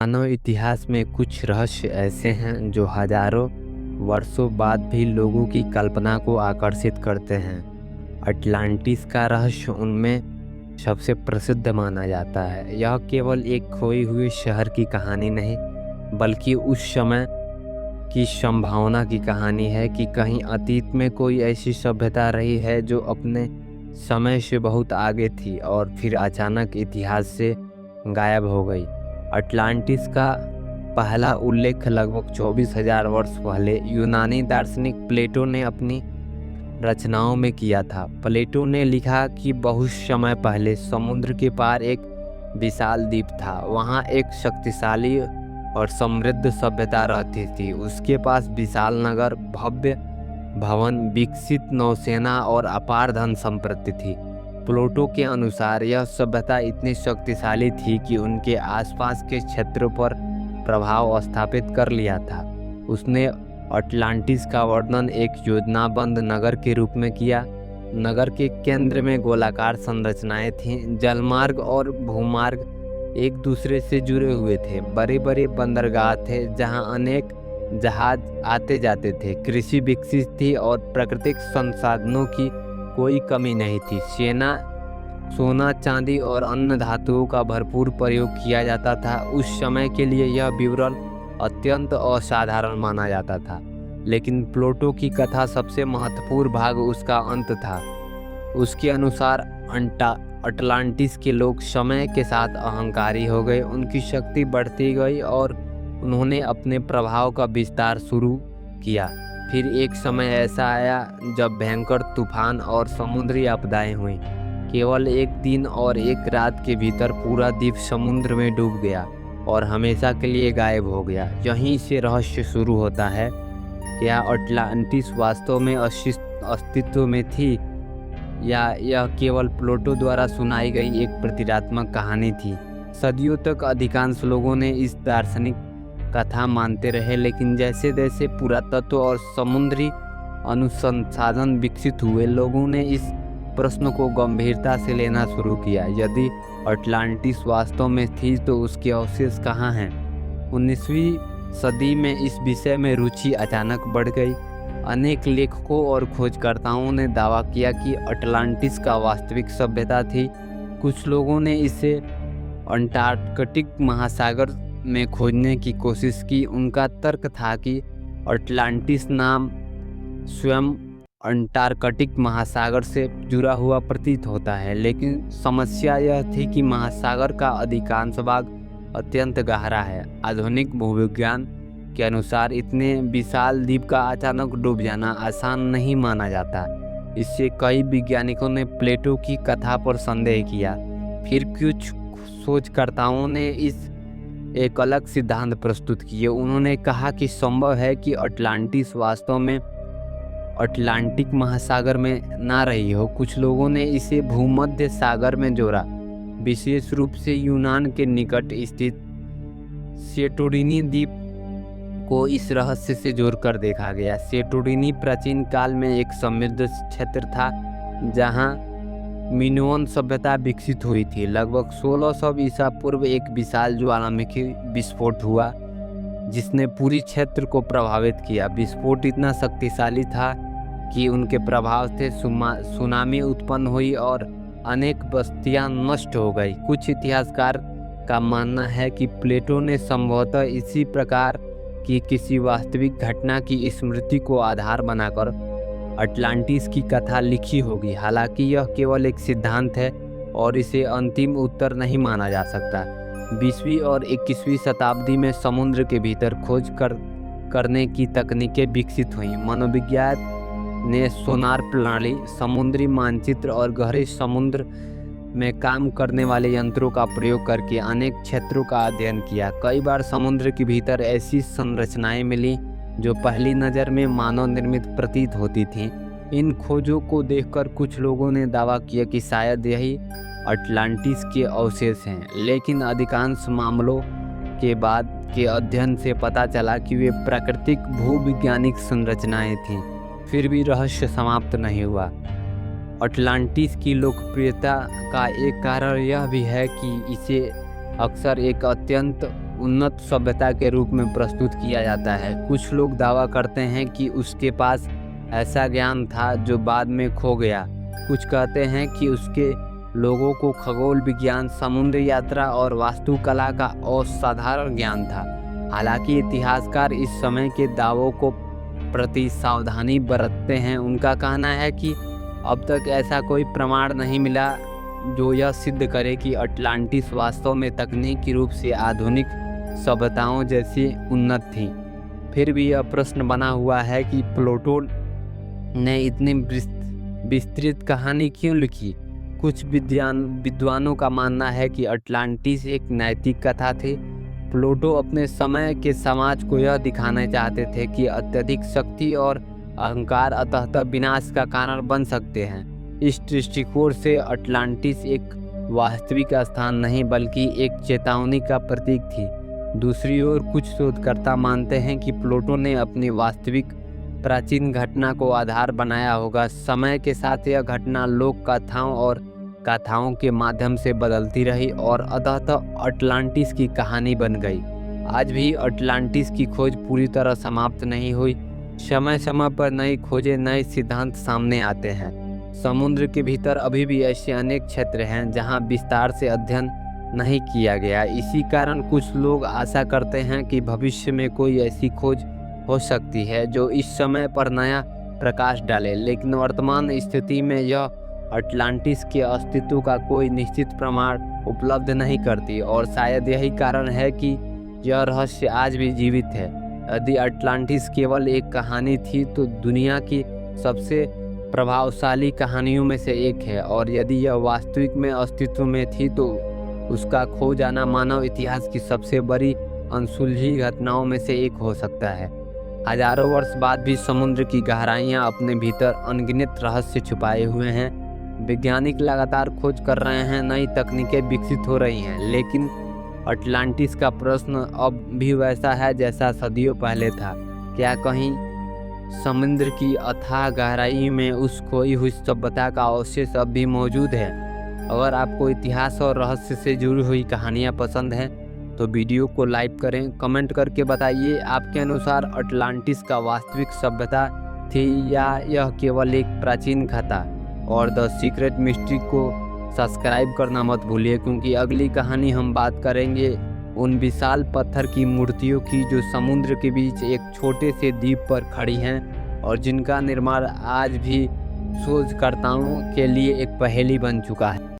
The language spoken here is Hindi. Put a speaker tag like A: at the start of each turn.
A: मानव इतिहास में कुछ रहस्य ऐसे हैं जो हजारों वर्षों बाद भी लोगों की कल्पना को आकर्षित करते हैं। अटलांटिस का रहस्य उनमें सबसे प्रसिद्ध माना जाता है। यह केवल एक खोई हुई शहर की कहानी नहीं, बल्कि उस समय की संभावना की कहानी है कि कहीं अतीत में कोई ऐसी सभ्यता रही है जो अपने समय से बहुत आगे थी और फिर अचानक इतिहास से गायब हो गई। अटलांटिस का पहला उल्लेख लगभग 24,000 वर्ष पहले यूनानी दार्शनिक प्लेटो ने अपनी रचनाओं में किया था। प्लेटो ने लिखा कि बहुत समय पहले समुद्र के पार एक विशाल द्वीप था। वहाँ एक शक्तिशाली और समृद्ध सभ्यता रहती थी। उसके पास विशाल नगर, भव्य भवन, विकसित नौसेना और अपार धन संपत्ति थी। प्लेटो के अनुसार यह सभ्यता इतनी शक्तिशाली थी कि उनके आसपास के क्षेत्रों पर प्रभाव स्थापित कर लिया था। उसने अटलांटिस का वर्णन एक योजनाबद्ध नगर के रूप में किया। नगर के केंद्र में गोलाकार संरचनाएं थीं। जलमार्ग और भूमार्ग एक दूसरे से जुड़े हुए थे। बड़े बड़े बंदरगाह थे जहां अनेक जहाज आते जाते थे। कृषि विकसित थी और प्राकृतिक संसाधनों की कोई कमी नहीं थी। सोना, चांदी और अन्य धातुओं का भरपूर प्रयोग किया जाता था। उस समय के लिए यह विवरण अत्यंत असाधारण माना जाता था। लेकिन प्लेटो की कथा सबसे महत्वपूर्ण भाग उसका अंत था। उसके अनुसार अटलांटिस के लोग समय के साथ अहंकारी हो गए। उनकी शक्ति बढ़ती गई और उन्होंने अपने प्रभाव का विस्तार शुरू किया। फिर एक समय ऐसा आया जब भयंकर तूफान और समुद्री आपदाएं हुई। केवल एक दिन और एक रात के भीतर पूरा द्वीप समुद्र में डूब गया और हमेशा के लिए गायब हो गया। यहीं से रहस्य शुरू होता है। क्या अटलांटिस वास्तव में अस्तित्व में थी या यह केवल प्लेटो द्वारा सुनाई गई एक प्रतीकात्मक कहानी थी? सदियों तक अधिकांश लोगों ने इस दार्शनिक कथा मानते रहे, लेकिन जैसे जैसे पुरातत्व और समुद्री अनुसंधान विकसित हुए, लोगों ने इस प्रश्न को गंभीरता से लेना शुरू किया। यदि अटलांटिस वास्तव में थी तो उसके अवशेष कहाँ हैं? 19वीं सदी में इस विषय में रुचि अचानक बढ़ गई। अनेक लेखकों और खोजकर्ताओं ने दावा किया कि अटलांटिस का वास्तविक सभ्यता थी। कुछ लोगों ने इसे अंटार्कटिक महासागर में खोजने की कोशिश की। उनका तर्क था कि अटलांटिस नाम स्वयं अंटार्कटिक महासागर से जुड़ा हुआ प्रतीत होता है, लेकिन समस्या यह थी कि महासागर का अधिकांश भाग अत्यंत गहरा है। आधुनिक भूविज्ञान के अनुसार इतने विशाल द्वीप का अचानक डूब जाना आसान नहीं माना जाता। इससे कई वैज्ञानिकों ने प्लेटो की कथा पर संदेह किया। फिर कुछ खोजकर्ताओं ने एक अलग सिद्धांत प्रस्तुत किए। उन्होंने कहा कि संभव है कि अटलांटिस वास्तव में अटलांटिक महासागर में ना रही हो। कुछ लोगों ने इसे भूमध्य सागर में जोड़ा, विशेष रूप से यूनान के निकट स्थित सेटोरिनी द्वीप को इस रहस्य से जोड़कर देखा गया। सेटोरिनी प्राचीन काल में एक समृद्ध क्षेत्र था जहां मिनोअन सभ्यता विकसित हुई थी। लगभग 1600 ईसा पूर्व एक विशाल ज्वालामुखी विस्फोट हुआ जिसने पूरी क्षेत्र को प्रभावित किया। विस्फोट इतना शक्तिशाली था कि उनके प्रभाव से सुनामी उत्पन्न हुई और अनेक बस्तियां नष्ट हो गई। कुछ इतिहासकार का मानना है कि प्लेटो ने संभवतः इसी प्रकार की किसी वास्तविक घटना की स्मृति को आधार बनाकर अटलांटिस की कथा लिखी होगी। हालांकि यह केवल एक सिद्धांत है और इसे अंतिम उत्तर नहीं माना जा सकता। 20वीं और 21वीं शताब्दी में समुद्र के भीतर खोज करने की तकनीकें विकसित हुई। मनोविज्ञान ने सोनार प्रणाली, समुद्री मानचित्र और गहरे समुद्र में काम करने वाले यंत्रों का प्रयोग करके अनेक क्षेत्रों का अध्ययन किया। कई बार समुद्र के भीतर ऐसी संरचनाएं मिली जो पहली नज़र में मानव निर्मित प्रतीत होती थीं। इन खोजों को देखकर कुछ लोगों ने दावा किया कि शायद यही अटलांटिस के अवशेष हैं, लेकिन अधिकांश मामलों के बाद के अध्ययन से पता चला कि वे प्राकृतिक भूवैज्ञानिक संरचनाएं थीं। फिर भी रहस्य समाप्त नहीं हुआ। अटलांटिस की लोकप्रियता का एक कारण यह भी है कि इसे अक्सर एक अत्यंत उन्नत सभ्यता के रूप में प्रस्तुत किया जाता है। कुछ लोग दावा करते हैं कि उसके पास ऐसा ज्ञान था जो बाद में खो गया। कुछ कहते हैं कि उसके लोगों को खगोल विज्ञान, समुद्र यात्रा और वास्तुकला का असाधारण ज्ञान था। हालांकि इतिहासकार इस समय के दावों को प्रति सावधानी बरतते हैं। उनका कहना है कि अब तक ऐसा कोई प्रमाण नहीं मिला जो यह सिद्ध करे कि अटलांटिस वास्तव में तकनीकी रूप से आधुनिक सभ्यताओं जैसी उन्नत थी। फिर भी यह प्रश्न बना हुआ है कि प्लेटो ने इतनी विस्तृत कहानी क्यों लिखी। कुछ विद्वानों का मानना है कि अटलांटिस एक नैतिक कथा थी। प्लेटो अपने समय के समाज को यह दिखाना चाहते थे कि अत्यधिक शक्ति और अहंकार अंततः विनाश का कारण बन सकते हैं। इस दृष्टिकोण से अटलांटिस एक वास्तविक स्थान नहीं बल्कि एक चेतावनी का प्रतीक थी। दूसरी ओर कुछ शोधकर्ता मानते हैं कि प्लेटो ने अपनी वास्तविक प्राचीन घटना को आधार बनाया होगा। समय के साथ यह घटना लोक कथाओं और कथाओं के माध्यम से बदलती रही और अंततः अटलांटिस की कहानी बन गई। आज भी अटलांटिस की खोज पूरी तरह समाप्त नहीं हुई। समय समय पर नई खोजें, नए सिद्धांत सामने आते हैं। समुद्र के भीतर अभी भी ऐसे अनेक क्षेत्र हैं जहां विस्तार से अध्ययन नहीं किया गया। इसी कारण कुछ लोग आशा करते हैं कि भविष्य में कोई ऐसी खोज हो सकती है जो इस समय पर नया प्रकाश डाले। लेकिन वर्तमान स्थिति में यह अटलांटिस के अस्तित्व का कोई निश्चित प्रमाण उपलब्ध नहीं करती और शायद यही कारण है कि यह रहस्य आज भी जीवित है। यदि अटलांटिस केवल एक कहानी थी तो दुनिया की सबसे प्रभावशाली कहानियों में से एक है, और यदि यह वास्तविक में अस्तित्व में थी तो उसका खो जाना मानव इतिहास की सबसे बड़ी अनसुलझी घटनाओं में से एक हो सकता है। हजारों वर्ष बाद भी समुद्र की गहराइयां अपने भीतर अनगिनत रहस्य छुपाए हुए हैं। वैज्ञानिक लगातार खोज कर रहे हैं, नई तकनीकें विकसित हो रही हैं, लेकिन अटलांटिस का प्रश्न अब भी वैसा है जैसा सदियों पहले था। क्या कहीं समुद्र की अथाह गहराई में उस खोई हुई सभ्यता का अवशेष अब भी मौजूद है? अगर आपको इतिहास और रहस्य से जुड़ी हुई कहानियाँ पसंद हैं तो वीडियो को लाइक करें। कमेंट करके बताइए आपके अनुसार अटलांटिस का वास्तविक सभ्यता थी या यह केवल एक प्राचीन कथा। और द सीक्रेट मिस्ट्री को सब्सक्राइब करना मत भूलिए, क्योंकि अगली कहानी हम बात करेंगे उन विशाल पत्थर की मूर्तियों की जो समुद्र के बीच एक छोटे से द्वीप पर खड़ी हैं और जिनका निर्माण आज भी शोधकर्ताओं के लिए एक पहेली बन चुका है।